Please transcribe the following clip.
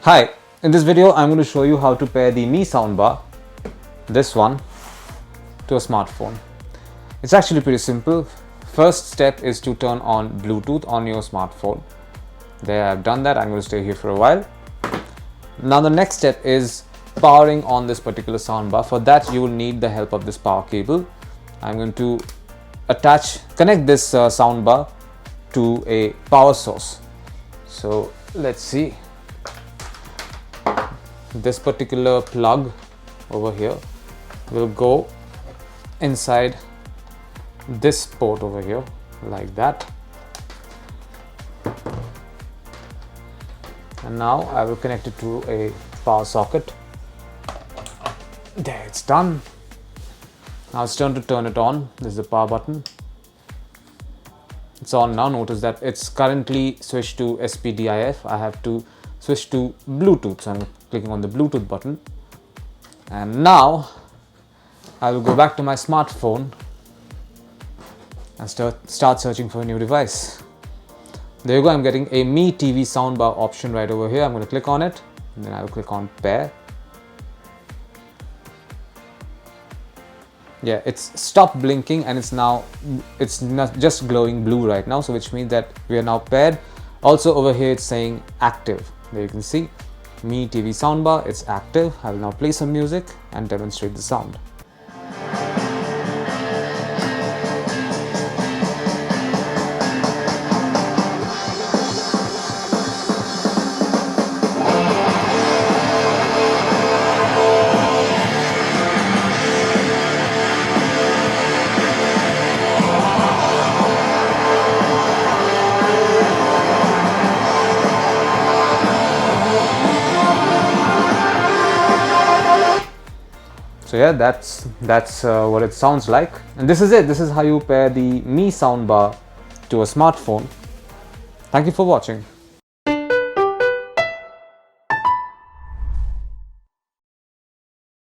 Hi, in this video I'm going to show you how to pair the Mi Soundbar, this one, to a smartphone. It's actually pretty simple. First step is to turn on Bluetooth on your smartphone. There, I've done that. I'm going to stay here for a while. Now the next step is powering on this particular soundbar. For that you will need the help of this power cable. I'm going to connect this soundbar to a power source. So let's see. This particular plug over here will go inside this port over here, like that. And now I will connect it to a power socket. There, it's done. Now it's time to turn it on. This is the power button. It's on now. Notice that it's currently switched to PDIF. I have to switch to Bluetooth, so I'm clicking on the Bluetooth button. And now I will go back to my smartphone and start searching for a new device. There you go. I'm getting a Mi TV soundbar option right over here. I'm going to click on it, and then I will click on pair. Yeah, it's stopped blinking and it's not just glowing blue right now, so which means that we are now paired. Also over here it's saying active. There you can see Mi TV soundbar, it's active. I will now play some music and demonstrate the sound. So yeah, that's what it sounds like. And this is it. This is how you pair the Mi soundbar to a smartphone. Thank you for watching.